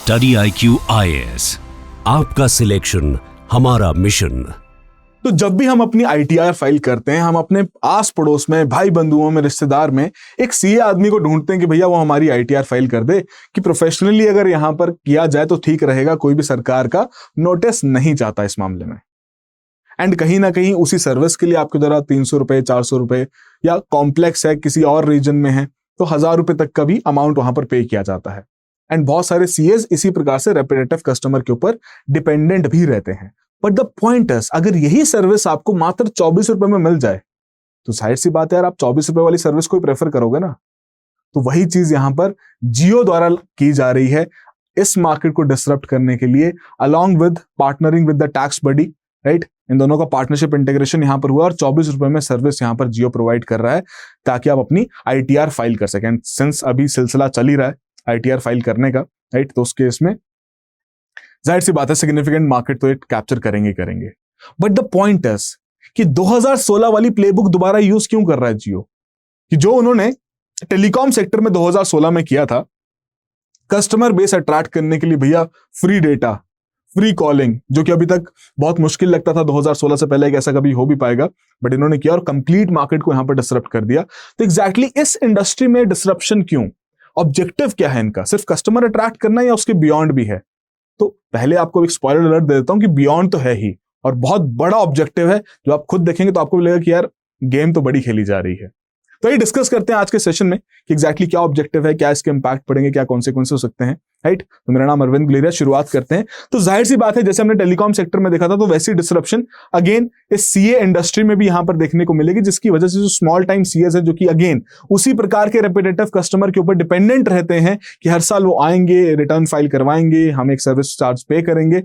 Study IQ IAS, आपका selection हमारा mission. तो जब भी हम अपनी ITR फाइल करते हैं, हम अपने आस पड़ोस में, भाई बंधुओं में, रिश्तेदार में एक सीए आदमी को ढूंढते हैं कि भैया वो हमारी ITR फाइल कर दे, कि प्रोफेशनली अगर यहां पर किया जाए तो ठीक रहेगा, कोई भी सरकार का नोटिस नहीं चाहता इस मामले में। एंड कहीं ना कहीं उसी सर्विस के लिए आपके द्वारा 300 रुपए, 400 रुपए, या कॉम्प्लेक्स है किसी और रीजन में है तो 1000 रुपए तक का भी अमाउंट वहां पर पे किया जाता है। एंड बहुत सारे सीएस इसी प्रकार से रेपिटेटिव कस्टमर के ऊपर डिपेंडेंट भी रहते हैं। बट द पॉइंट इज, अगर यही सर्विस आपको मात्र 24 रुपए में मिल जाए तो जाहिर सी बात है यार, आप 24 रुपए वाली सर्विस को प्रेफर करोगे ना। तो वही चीज यहां पर जियो द्वारा की जा रही है इस मार्केट को डिसरप्ट करने के लिए, along with partnering with the tax buddy, right. इन दोनों का पार्टनरशिप इंटीग्रेशन यहां पर हुआ और 24 रुपए में सर्विस यहां पर जियो प्रोवाइड कर रहा है ताकि आप अपनी ITR फाइल कर सकें। सिंस अभी सिलसिला चल ही रहा है ITR फाइल करने का, राइट, तो उस केस में जाहिर सी बात है सिग्निफिकेंट मार्केट तो एक कैप्चर करेंगे। बट द पॉइंट इज कि 2016 वाली प्लेबुक दोबारा यूज क्यों कर रहा है जियो, कि जो उन्होंने टेलीकॉम सेक्टर में 2016 में किया था, कस्टमर बेस अट्रैक्ट करने के लिए भैया फ्री डेटा, फ्री कॉलिंग, जो कि अभी तक बहुत मुश्किल लगता था 2016 से पहले कि ऐसा कभी हो भी पाएगा, बट इन्होंने किया और कंप्लीट मार्केट को यहां पर डिसरप्ट कर दिया। तो एग्जैक्टली इस इंडस्ट्री में डिसरप्शन क्यों, ऑब्जेक्टिव क्या है इनका, सिर्फ कस्टमर अट्रैक्ट करना या उसके बियॉन्ड भी है? तो पहले आपको एक स्पॉइलर अलर्ट दे देता हूं कि बियॉन्ड तो है ही, और बहुत बड़ा ऑब्जेक्टिव है जो आप खुद देखेंगे तो आपको लगेगा कि यार गेम तो बड़ी खेली जा रही है। तो ये डिस्कस करते हैं आज के सेशन में कि एग्जैक्टली क्या ऑब्जेक्टिव है, क्या इसके इंपैक्ट पड़ेंगे, क्या कॉन्सिक्वेंस हो सकते हैं, राइट। तो मेरा नाम अरविंद गुलेरिया, शुरुआत करते हैं। तो जाहिर सी बात है जैसे हमने टेलीकॉम सेक्टर में देखा था तो वैसी डिसरप्शन अगेन इस सीए इंडस्ट्री में भी यहां पर देखने को मिलेगी, जिसकी वजह से जो स्मॉल टाइम सीएस है, जो कि अगेन उसी प्रकार के रेपिटेटिव कस्टमर के ऊपर डिपेंडेंट रहते हैं कि हर साल वो आएंगे, रिटर्न फाइल करवाएंगे, हम एक सर्विस चार्ज पे करेंगे,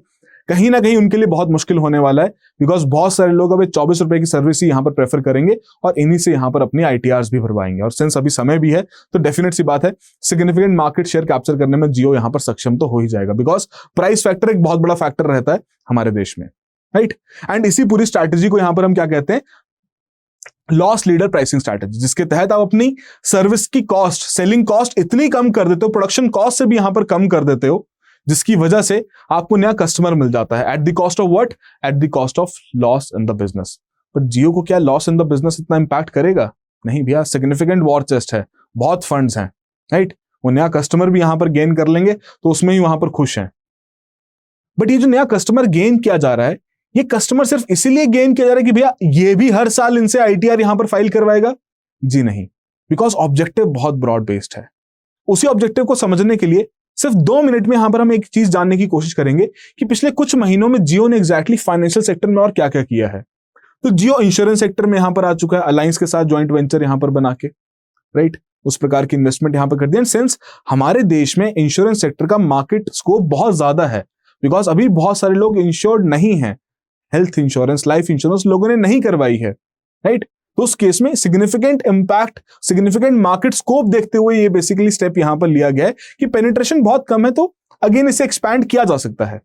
कहीं ना कहीं उनके लिए बहुत मुश्किल होने वाला है, बिकॉज बहुत सारे लोग अब 24 रुपए की सर्विस ही यहां पर प्रेफर करेंगे और इन्हीं से यहां पर अपनी ITRs भी भरवाएंगे। और सिंस अभी समय भी है तो डेफिनेट सी बात है सिग्निफिकेंट मार्केट शेयर कैप्चर करने में जियो यहां पर सक्षम तो हो ही जाएगा, बिकॉज प्राइस फैक्टर एक बहुत बड़ा फैक्टर रहता है हमारे देश में, राइट। एंड इसी पूरी स्ट्रैटेजी को यहां पर हम क्या कहते हैं, लॉस लीडर प्राइसिंग स्ट्रैटेजी, जिसके तहत आप अपनी सर्विस की कॉस्ट, सेलिंग कॉस्ट इतनी कम कर देते हो, प्रोडक्शन कॉस्ट से भी यहां पर कम कर देते हो, जिसकी वजह से आपको नया कस्टमर मिल जाता है at the cost of what, at the cost of loss in the business. पर जियो को क्या लॉस इन द बिजनेस इतना इंपैक्ट करेगा? नहीं भैया, सिग्निफिकेंट वॉर चेस्ट है, बहुत फंड्स हैं, राइट। वो नया कस्टमर भी यहां पर गेन कर लेंगे तो उसमें ही वहां पर खुश हैं। बट ये जो नया कस्टमर गेन किया जा रहा है, ये कस्टमर सिर्फ इसीलिए गेन किया जा रहा है कि भैया ये भी हर साल इनसे ITR यहां पर फाइल करवाएगा? जी नहीं, बिकॉज ऑब्जेक्टिव बहुत ब्रॉड बेस्ड है। उसी ऑब्जेक्टिव को समझने के लिए सिर्फ 2 मिनट में यहां पर हम एक चीज जानने की कोशिश करेंगे कि पिछले कुछ महीनों में जियो ने एग्जैक्टली फाइनेंशियल सेक्टर में और क्या क्या किया है। तो जियो इंश्योरेंस सेक्टर में यहां पर आ चुका है, अलायंस के साथ ज्वाइंट वेंचर यहां पर बना के, राइट, उस प्रकार की इन्वेस्टमेंट यहां पर कर दी। एंड सिंस हमारे देश में इंश्योरेंस सेक्टर का मार्केट स्कोप बहुत ज्यादा है, बिकॉज अभी बहुत सारे लोग इंश्योर्ड नहीं है, हेल्थ इंश्योरेंस, लाइफ इंश्योरेंस लोगों ने नहीं करवाई है, राइट। तो उस केस में significant impact, significant market scope देखते हुए ये बेसिकली स्टेप यहां पर लिया गया है कि पेनिट्रेशन बहुत कम है तो अगेन इसे एक्सपैंड किया जा सकता है।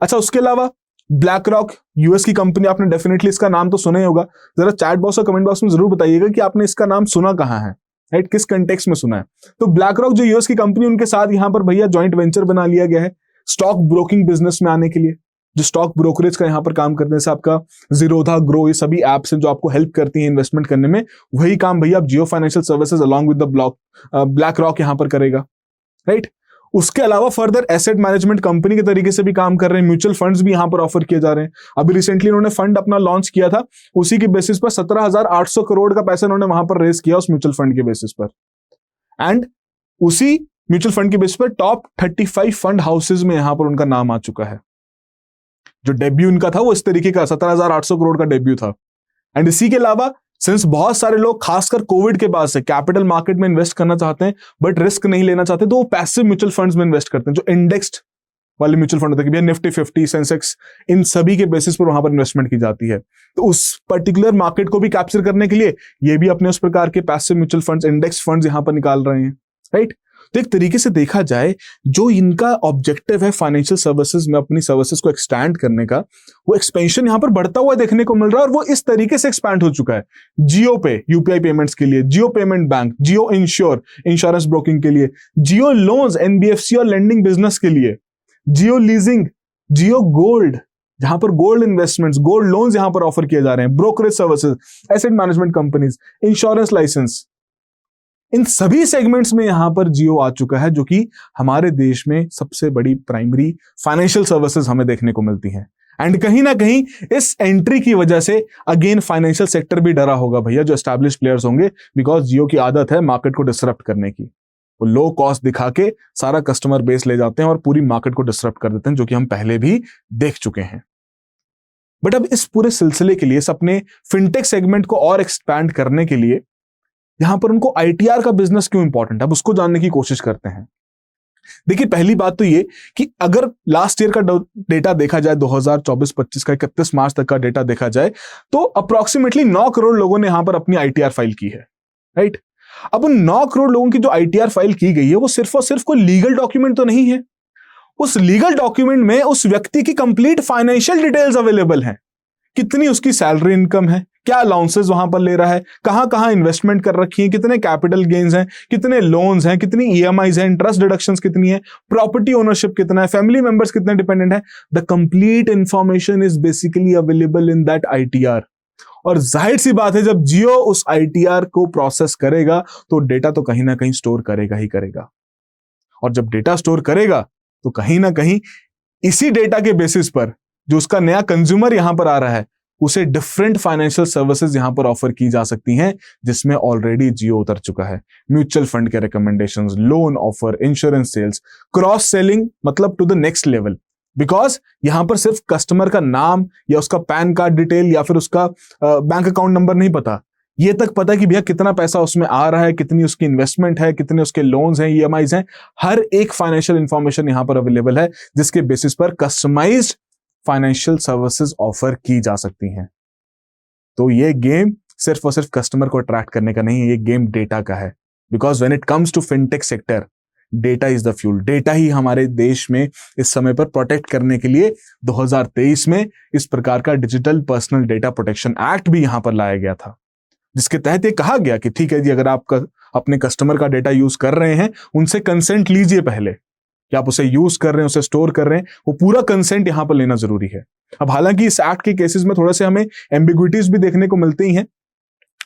अच्छा, उसके अलावा ब्लैक रॉक यूएस की कंपनी, आपने डेफिनेटली इसका नाम तो सुना ही होगा। जरा चैट बॉक्स और कमेंट बॉक्स में जरूर बताइएगा कि आपने इसका नाम सुना कहां है, राइट, किस कंटेक्स्ट में सुना है। तो ब्लैक रॉक जो यूएस की कंपनी, उनके साथ यहां पर भैया ज्वाइंट वेंचर बना लिया गया है स्टॉक ब्रोकिंग बिजनेस में आने के लिए, जो स्टॉक ब्रोकरेज का यहां पर काम करने से आपका जीरोधा, ग्रो, ये सभी एप्स हैं जो आपको हेल्प करती हैं इन्वेस्टमेंट करने में, वही काम भैया अब Jio financial services along with the BlackRock यहां पर करेगा, राइट। उसके अलावा फर्दर एसेट मैनेजमेंट कंपनी के तरीके से भी काम कर रहे हैं, म्यूचुअल फंड्स भी यहां पर ऑफर किए जा रहे हैं। अभी रिसेंटली उन्होंने फंड अपना लॉन्च किया था, उसी के बेसिस पर 17,800 करोड़ का पैसा उन्होंने वहां पर रेज किया उस म्यूचुअल फंड के बेसिस पर। एंड उसी म्यूचुअल फंड के बेसिस पर टॉप 35 फंड हाउसेज में यहां पर उनका नाम आ चुका है। जो डेब्यू इनका था वो इस तरीके का 17,800 करोड़ का डेब्यू था। एंड इसी के अलावा सिंस बहुत सारे लोग खासकर कोविड के बाद से कैपिटल मार्केट में इन्वेस्ट करना चाहते हैं बट रिस्क नहीं लेना चाहते, तो वो पैसिव म्यूचुअल फंड्स में इन्वेस्ट करते हैं, जो इंडेक्स्ड वाले म्यूचुअल फंड होते हैं, निफ्टी 50, सेंसेक्स, इन सभी के बेसिस पर वहां पर इन्वेस्टमेंट की जाती है। तो उस पर्टिकुलर मार्केट को भी कैप्चर करने के लिए ये भी अपने उस प्रकार के passive mutual funds, index funds यहां पर निकाल रहे हैं, राइट। तो एक तरीके से देखा जाए जो इनका ऑब्जेक्टिव है फाइनेंशियल सर्विसेज में अपनी सर्विसेज को एक्सपैंड करने का, वो एक्सपेंशन यहां पर बढ़ता हुआ देखने को मिल रहा है और वो इस तरीके से एक्सपैंड हो चुका है। जियो पे यूपीआई पेमेंट्स के लिए, जियो पेमेंट बैंक, जियो इंश्योर इंश्योरेंस ब्रोकिंग के लिए, जियो लोन्स एनबीएफसी और लेंडिंग बिजनेस के लिए, जियो लीजिंग, जियो गोल्ड, जहां पर गोल्ड इन्वेस्टमेंट्स, गोल्ड लोन्स यहां पर ऑफर किए जा रहे हैं, brokerage services, asset management companies, insurance license, इन सभी सेगमेंट्स में यहां पर जियो आ चुका है, जो कि हमारे देश में सबसे बड़ी प्राइमरी फाइनेंशियल सर्विसेज हमें देखने को मिलती हैं। एंड कहीं ना कहीं इस एंट्री की वजह से अगेन फाइनेंशियल सेक्टर भी डरा होगा भैया, जो एस्टैब्लिश प्लेयर्स होंगे, बिकॉज जियो की आदत है मार्केट को डिसरप्ट करने की। वो लो कॉस्ट दिखा के सारा कस्टमर बेस ले जाते हैं और पूरी मार्केट को डिसरप्ट कर देते हैं, जो कि हम पहले भी देख चुके हैं। बट अब इस पूरे सिलसिले के लिए, अपने फिनटेक सेगमेंट को और एक्सपैंड करने के लिए यहां पर उनको आईटीआर का बिजनेस क्यों इंपॉर्टेंट है, अब उसको जानने की कोशिश करते हैं। देखिए, पहली बात तो ये कि अगर लास्ट ईयर का डेटा देखा जाए, 2024-25 का 31 मार्च तक का डेटा देखा जाए, तो अप्रोक्सीमेटली 9 करोड़ लोगों ने यहां पर अपनी आईटीआर फाइल की है, राइट। अब उन 9 करोड़ लोगों की जो आईटीआर फाइल की गई है, वो सिर्फ और सिर्फ कोई लीगल डॉक्यूमेंट तो नहीं है। उस लीगल डॉक्यूमेंट में उस व्यक्ति की कंप्लीट फाइनेंशियल डिटेल्स अवेलेबल हैं। कितनी उसकी सैलरी इनकम है, क्या अलाउंसेस वहां पर ले रहा है, कहां कहां इन्वेस्टमेंट कर रखी है, कितने कैपिटल गेन्स हैं, कितने लोन्स हैं, कितनी ईएमआईज हैं, इंटरेस्ट डिडक्शंस कितनी है, प्रॉपर्टी ओनरशिप कितना है, फैमिली मेंबर्स कितने डिपेंडेंट है। The complete information is basically available in that ITR. और जाहिर सी बात है, जब जियो उस आईटीआर को प्रोसेस करेगा तो डेटा तो कहीं ना कहीं स्टोर करेगा ही करेगा। और जब डेटा स्टोर करेगा तो कहीं ना कहीं इसी डेटा के बेसिस पर जो उसका नया कंज्यूमर यहां पर आ रहा है, उसे डिफरेंट फाइनेंशियल सर्विसेज यहां पर ऑफर की जा सकती हैं, जिसमें ऑलरेडी जियो उतर चुका है। म्यूचुअल फंड के recommendations, loan offer, insurance sales, cross selling, मतलब to the next level. Because यहां पर सिर्फ कस्टमर का नाम या उसका पैन कार्ड डिटेल या फिर उसका बैंक अकाउंट नंबर नहीं पता, ये तक पता कि भैया कितना पैसा उसमें आ रहा है, कितनी उसकी इन्वेस्टमेंट है, कितने उसके लोन्स हैं, ईएमआईज हैं। हर एक फाइनेंशियल इंफॉर्मेशन यहां पर अवेलेबल है, जिसके बेसिस पर कस्टमाइज्ड फाइनेंशियल सर्विसेज ऑफर की जा सकती हैं। तो ये गेम सिर्फ और सिर्फ कस्टमर को अट्रैक्ट करने का नहीं है, ये गेम डेटा का है। Because when it comes to fintech sector, data is the fuel. Data ही हमारे देश में इस समय पर प्रोटेक्ट करने के लिए 2023 में इस प्रकार का digital personal data protection act भी यहां पर लाया गया था, जिसके तहत ये कहा गया कि ठीक है जी, अगर आप अपने कस्टमर का डेटा यूज कर रहे हैं, उनसे कंसेंट लीजिए पहले कि आप उसे यूज कर रहे हैं, उसे स्टोर कर रहे हैं, वो पूरा कंसेंट यहां पर लेना जरूरी है। अब हालांकि इस एक्ट के केसेस में थोड़ा से हमें एम्बिग्विटीज भी देखने को मिलते ही हैं।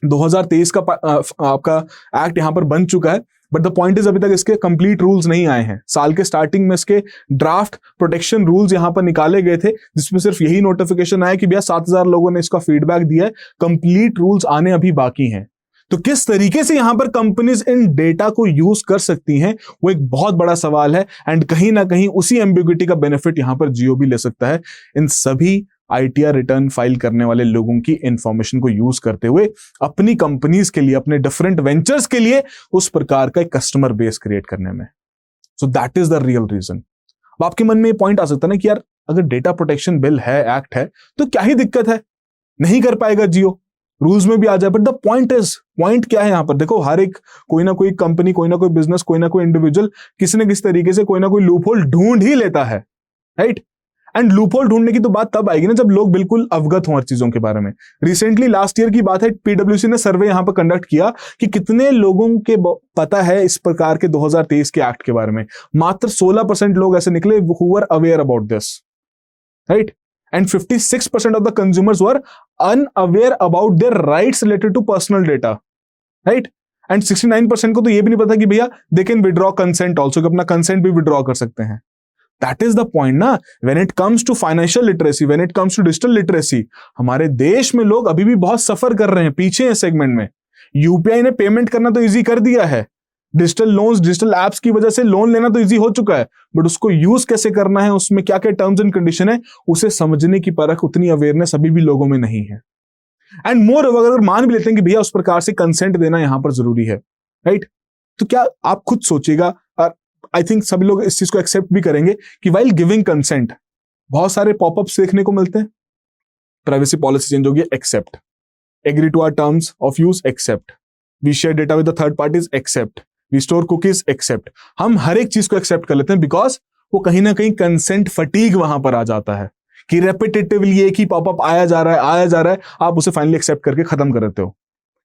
2023 का आपका एक्ट यहां पर बन चुका है, बट द पॉइंट इज अभी तक इसके कंप्लीट रूल्स नहीं आए हैं। साल के स्टार्टिंग में इसके ड्राफ्ट प्रोटेक्शन रूल्स यहां पर निकाले गए थे, जिसमें सिर्फ यही नोटिफिकेशन आया कि भैया 7000 लोगों ने इसका फीडबैक दिया है, कंप्लीट रूल्स आने अभी बाकी हैं। तो किस तरीके से यहां पर कंपनीज इन डेटा को यूज कर सकती हैं, वो एक बहुत बड़ा सवाल है। एंड कहीं ना कहीं उसी एम्बिग्विटी का बेनिफिट यहां पर जियो भी ले सकता है, इन सभी आईटीआर रिटर्न फाइल करने वाले लोगों की इंफॉर्मेशन को यूज करते हुए अपनी कंपनीज के लिए, अपने डिफरेंट वेंचर्स के लिए उस प्रकार का एक कस्टमर बेस क्रिएट करने में। So that is the real reason. अब आपके मन में ये पॉइंट आ सकता है ना कि यार, अगर डेटा प्रोटेक्शन बिल है, एक्ट है, तो क्या ही दिक्कत है, नहीं कर पाएगा जियो, रूल्स में भी आ जाए। बट द पॉइंट क्या है यहां पर? देखो, हर एक कोई ना कोई कंपनी, कोई ना कोई बिजनेस, कोई ना कोई इंडिविजुअल किसी न किसी तरीके से कोई ना कोई लूपहोल ढूंढ ही लेता है, राइट। एंड लूपहोल ढूंढने की तो बात तब आएगी ना जब लोग बिल्कुल अवगत हों हर चीजों के बारे में। रिसेंटली लास्ट ईयर की बात है, पीडब्ल्यूसी ने सर्वे यहां पर कंडक्ट किया कि कितने लोगों के पता है इस प्रकार के 2023 के एक्ट के बारे में। मात्र 16% लोग ऐसे निकले who were aware about this, right. And 56% of the consumers were unaware about their rights related to personal data, right? And 69% को तो ये भी नहीं पता कि भैया they can withdraw consent also, कि अपना consent भी withdraw कर सकते हैं। That is the point ना। When it comes to financial literacy, when it comes to digital literacy, हमारे देश में लोग अभी भी बहुत सफर कर रहे हैं, पीछे हैं सेगमेंट में। यूपीआई ने पेमेंट करना तो इजी कर दिया है, डिजिटल लोन्स, डिजिटल एप्स की वजह से लोन लेना तो इजी हो चुका है, बट उसको यूज कैसे करना है, उसमें क्या क्या टर्म्स एंड कंडीशन है, उसे समझने की परख, उतनी अवेयरनेस अभी भी लोगों में नहीं है। एंड मोर अगर मान भी लेते हैं कि भैया उस प्रकार से कंसेंट देना यहां पर जरूरी है, राइट, तो क्या आप खुद सोचिएगा, और आई थिंक सभी लोग इस चीज को एक्सेप्ट भी करेंगे कि वाइल गिविंग कंसेंट बहुत सारे पॉपअप्स देखने को मिलते हैं। प्राइवेसी पॉलिसी चेंज होगी, accept, agree to our terms of use, accept, we share data with the third parties, accept, we store cookies, accept. हम हर एक चीज को एक्सेप्ट कर लेते हैं बिकॉज वो कहीं ना कहीं कंसेंट फटीग वहां पर आ जाता है कि रेपिटेटिवली एक ही पॉपअप आया जा रहा है, आप उसे फाइनली एक्सेप्ट करके खत्म कर देते हो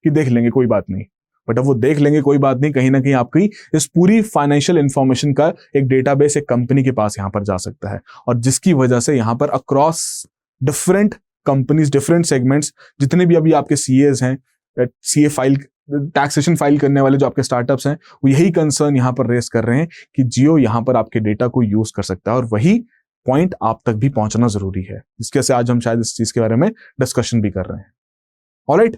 कि देख लेंगे, कोई बात नहीं। बट अब वो देख लेंगे, कोई बात नहीं, कहीं ना कहीं आपकी इस पूरी फाइनेंशियल इंफॉर्मेशन का एक डेटाबेस एक कंपनी के पास यहाँ पर जा सकता है, और जिसकी वजह से यहाँ पर across different companies, different segments, जितने भी अभी आपके सीएस हैं, सीए फाइल, टैक्सेशन फाइल करने वाले जो आपके स्टार्टअप्स हैं, वो यही कंसर्न यहाँ पर रेस कर रहे हैं कि जियो यहाँ पर आपके डेटा को यूज कर सकता है, और वही पॉइंट आप तक भी पहुंचना जरूरी है, जिसके से आज हम शायद इस चीज के बारे में डिस्कशन भी कर रहे हैं। ऑलराइट,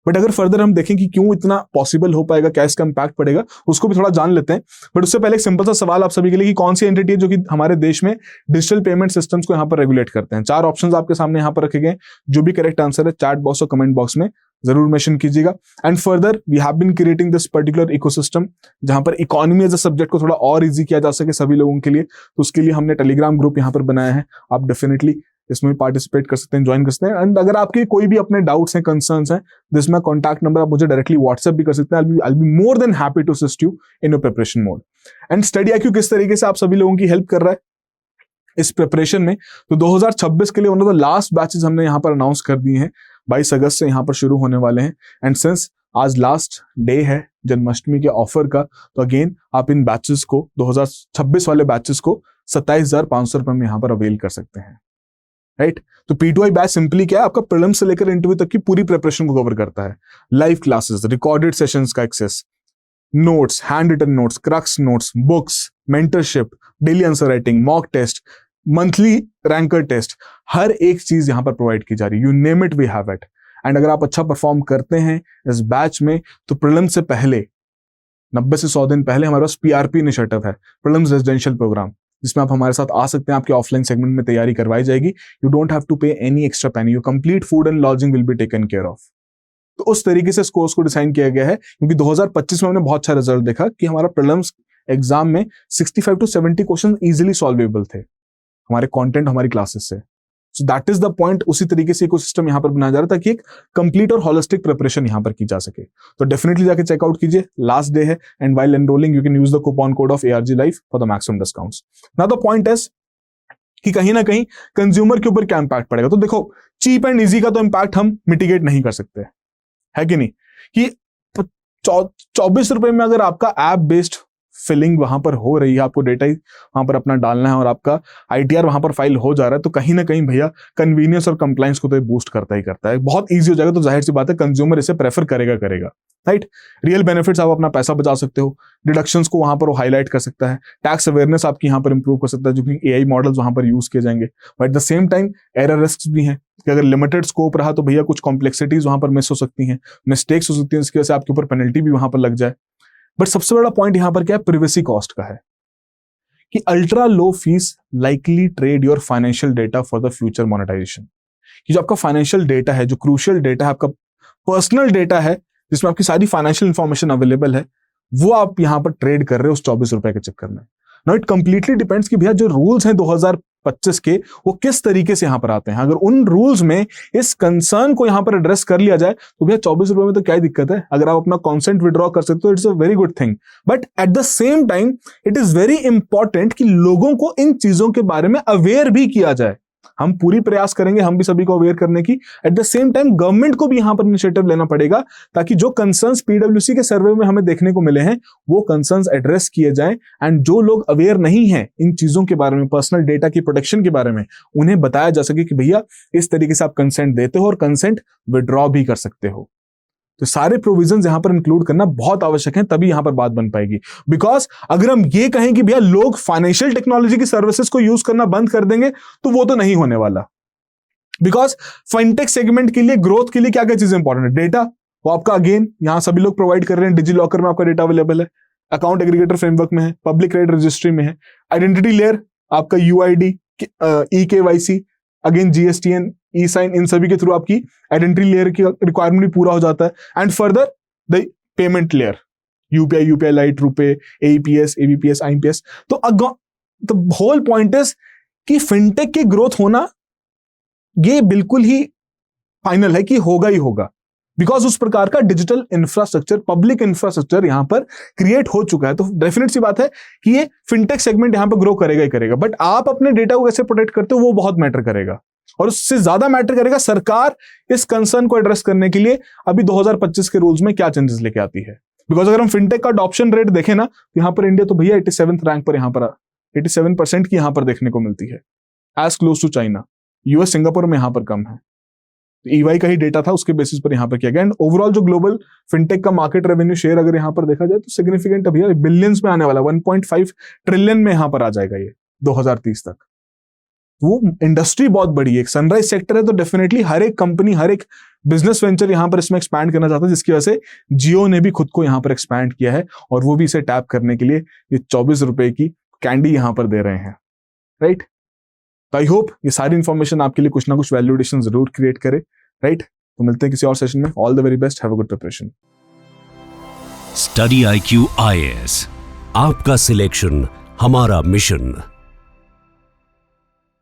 बट अगर फर्दर हम देखें कि क्यों इतना पॉसिबल हो पाएगा, क्या इसका इंपैक्ट पड़ेगा, उसको भी थोड़ा जान लेते हैं। बट उससे पहले एक सिंपल सा सवाल आप सभी के लिए कि कौन सी एंटिटी है जो कि हमारे देश में डिजिटल पेमेंट सिस्टम्स को यहाँ पर रेगुलेट करते हैं। 4 ऑप्शंस आपके सामने यहाँ पर रखे गए, जो भी करेक्ट आंसर है चैट बॉक्स और कमेंट बॉक्स में जरूर मेंशन कीजिएगा। And further we have been creating this particular ecosystem, जहां पर इकोनॉमी एज अ सब्जेक्ट को थोड़ा और इजी किया जा सके सभी लोगों के लिए, तो उसके लिए हमने टेलीग्राम ग्रुप यहाँ पर बनाया है। आप डेफिनेटली इसमें पार्टिसिपेट कर सकते हैं, ज्वाइन कर सकते हैं। एंड अगर आपके कोई भी अपने डाउट्स हैं, कंसर्न्स हैं, जिसमें कॉन्टैक्ट नंबर आप मुझे डायरेक्टली व्हाट्सएप भी कर सकते हैं। I be more than happy to assist you in your preparation mode. And study IQ किस तरीके से आप सभी लोगों की हेल्प कर रहा है इस प्रिपरेशन में, तो 2026 के लिए one of the last batches हमने यहाँ पर अनाउंस कर दिए हैं, 22 अगस्त से यहाँ पर शुरू होने वाले हैं। एंड सिंस आज लास्ट डे है जन्माष्टमी के ऑफर का, तो अगेन आप इन बैचेस को, 2026 वाले बैचेस को 27,500 रुपए में यहाँ पर अवेल कर सकते हैं। राइट, तो P2I बैच सिंपली क्या है, आपका प्रीलिम से लेकर इंटरव्यू तक की पूरी प्रिपरेशन को कवर करता है। लाइव क्लासेस, रिकॉर्डेड सेशंस का access, notes, hand written notes, crux notes, books, mentorship, daily answer writing, mock test, monthly ranker test, हर एक चीज यहां पर प्रोवाइड की जा रही है। You name it we have it. And अगर आप अच्छा परफॉर्म करते हैं इस बैच में, तो प्रीलिम से पहले 90 से 100 दिन पहले हमारे पास PRP इनिशिएटिव है, प्रीलिम्स रेजिडेंशियल प्रोग्राम, जिसमें आप हमारे साथ आ सकते हैं। आपके ऑफलाइन सेगमेंट में तैयारी करवाई जाएगी। यू डोंट हैव टू पे any extra Penney, your complete food and lodging will be taken care of. तो उस तरीके से इस कोर्स को डिजाइन किया गया है, क्योंकि 2025 में हमने बहुत अच्छा रिजल्ट देखा कि हमारा प्रीलिम्स एग्जाम में 65 to 70 क्वेश्चन इजिली सॉल्वेबल थे हमारे कंटेंट, हमारी क्लासेस से। सो दैट इज द पॉइंट। उसी तरीके से इकोसिस्टम यहाँ पर बनाया जा रहा है ताकि एक कंप्लीट और होलिस्टिक प्रिपरेशन यहाँ पर की जा सके। तो डेफिनेटली जाके चेकआउट कीजिए, लास्ट डे है, and while enrolling you can use the coupon code of ARG Life for the maximum discounts. Now the point is कि कहीं ना कहीं कंज्यूमर के ऊपर क्या इंपैक्ट पड़ेगा। तो देखो, चीप एंड इजी का तो इंपैक्ट हम मिटिगेट नहीं कर सकते, है कि नहीं, कि 24 रुपए में अगर आपका ऐप बेस्ड फिलिंग वहां पर हो रही है, आपको डेटा ही वहां पर अपना डालना है और आपका ITR वहां पर फाइल हो जा रहा है, तो कहीं ना कहीं भैया कन्वीनियंस और कंप्लायंस को तो बूस्ट करता ही करता है। बहुत ईजी हो जाएगा, तो जाहिर सी बात है कंज्यूमर इसे प्रेफर करेगा। राइट, रियल बेनिफिट्स, आप अपना पैसा बचा सकते हो, डिडक्शंस को वहां पर वो हाईलाइट कर सकता है, टैक्स अवेयरनेस आपकी यहाँ पर इंप्रूव कर सकता है, जो कि AI मॉडल्स वहां पर यूज किए जाएंगे। But at the same time error risk भी हैं कि अगर लिमिटेड स्कोप रहा तो भैया कुछ कॉम्प्लेक्सिटीज वहां पर मिस हो सकती हैं, मिस्टेक्स हो सकती हैं, इसकी वजह से आपके ऊपर पेनल्टी भी वहां पर लग जाए। बट सबसे बड़ा पॉइंट यहां पर क्या है, प्रिवेसी कॉस्ट का है, कि ultra low fees likely trade your financial data for the future monetization. कि जो आपका फाइनेंशियल डेटा है, जो क्रूशियल डेटा है, आपका पर्सनल डेटा है, जिसमें आपकी सारी फाइनेंशियल इंफॉर्मेशन अवेलेबल है, वो आप यहां पर ट्रेड कर रहे हो उस 24 रुपए के चक्कर में। नाउ इट कंप्लीटली डिपेंड्स कि भैया जो रूल्स हैं 2025 के, वो किस तरीके से यहां पर आते हैं। अगर उन रूल्स में इस कंसर्न को यहां पर एड्रेस कर लिया जाए, तो भैया 24 रुपए में तो क्या ही दिक्कत है। अगर आप अपना कॉन्सेंट विड्रॉ कर सकते हो, it's a very good thing. But at the same time it is very important कि लोगों को इन चीजों के बारे में अवेयर भी किया जाए। हम पूरी प्रयास करेंगे हम भी सभी को अवेयर करने की। At the same time government को भी यहां पर इनिशिएटिव लेना पड़ेगा, ताकि जो कंसर्न्स PwC के सर्वे में हमें देखने को मिले हैं, वो कंसर्न्स एड्रेस किए जाएं। एंड जो लोग अवेयर नहीं हैं इन चीजों के बारे में, पर्सनल डेटा की प्रोटेक्शन के बारे में, उन्हें बताया जा सके कि भैया इस तरीके से आप कंसेंट देते हो और कंसेंट विड्रॉ भी कर सकते हो। तो सारे प्रोविजंस यहां पर इंक्लूड करना बहुत आवश्यक है, तभी यहां पर बात बन पाएगी। बिकॉज अगर हम ये कहें कि भैया लोग फाइनेंशियल टेक्नोलॉजी की सर्विसेज को यूज करना बंद कर देंगे, तो वो तो नहीं होने वाला। बिकॉज फिनटेक सेगमेंट के लिए, ग्रोथ के लिए क्या क्या चीजें इंपॉर्टेंट है, डेटा, वो आपका अगेन यहां सभी लोग प्रोवाइड कर रहे हैं। डिजी लॉकर में आपका डेटा अवेलेबल है, अकाउंट एग्रीगेटर फ्रेमवर्क में है, पब्लिक क्रेडिट रजिस्ट्री में है, आइडेंटिटी लेयर आपका UID, EKYC, अगेन GSTN, E-साइन, इन सभी के थ्रू आपकी आइडेंटिटी लेयर की रिक्वायरमेंट भी पूरा हो जाता है। And further the payment layer, UPI light, RuPay, AEPS, ABPS, IMPS। तो द होल पॉइंट इज कि फिनटेक की ग्रोथ होना ये बिल्कुल ही फाइनल है कि होगा ही होगा, बिकॉज उस प्रकार का डिजिटल इंफ्रास्ट्रक्चर, पब्लिक इंफ्रास्ट्रक्चर यहां पर क्रिएट हो चुका है। तो डेफिनेट सी बात है कि ये फिनटेक सेगमेंट यहां पर ग्रो करेगा ही करेगा। बट आप अपने डेटा को कैसे प्रोटेक्ट करते हो, वो बहुत मैटर करेगा। और उससे ज्यादा मैटर करेगा सरकार इस कंसर्न को एड्रेस करने के लिए अभी 2025 के रूल्स में क्या चेंजेस लेके आती है। बिकॉज अगर हम फिनटेक का अडॉप्शन रेट देखें ना, तो यहाँ पर इंडिया तो भैया 87th रैंक पर यहाँ पर 87% की यहाँ पर देखने को मिलती है, as close to China. US Singapore में यहाँ पर कम है। EY का ही डेटा था, उसके बेसिस पर यहाँ पर किया गया। एंड ओवरऑल जो ग्लोबल फिनटेक का मार्केट रेवेन्यू शेयर अगर यहाँ पर देखा जाए तो सिग्निफिकेंट भैया बिलियंस में आने वाला, 1.5 ट्रिलियन में यहाँ पर आ जाएगा ये 2030 तक। वो इंडस्ट्री बहुत बड़ी है, एक सनराइज सेक्टर है, तो डेफिनेटली हर एक कंपनी, हर एक बिजनेस वेंचर यहाँ पर इसमें एक्सपैंड करना चाहता है, जिसकी वजह से जियो ने भी खुद को यहाँ पर एक्सपैंड किया है और वो भी इसे टैप करने के लिए ये 24 रुपए की कैंडी यहाँ पर दे रहे हैं, राइट। तो आई होप ये सारी इंफॉर्मेशन आपके लिए कुछ ना कुछ वैल्यू एडिशन जरूर क्रिएट करे, राइट। तो मिलते हैं किसी और सेशन में। All the very best, have a good preparation. Study IQ IAS, आपका सिलेक्शन हमारा मिशन।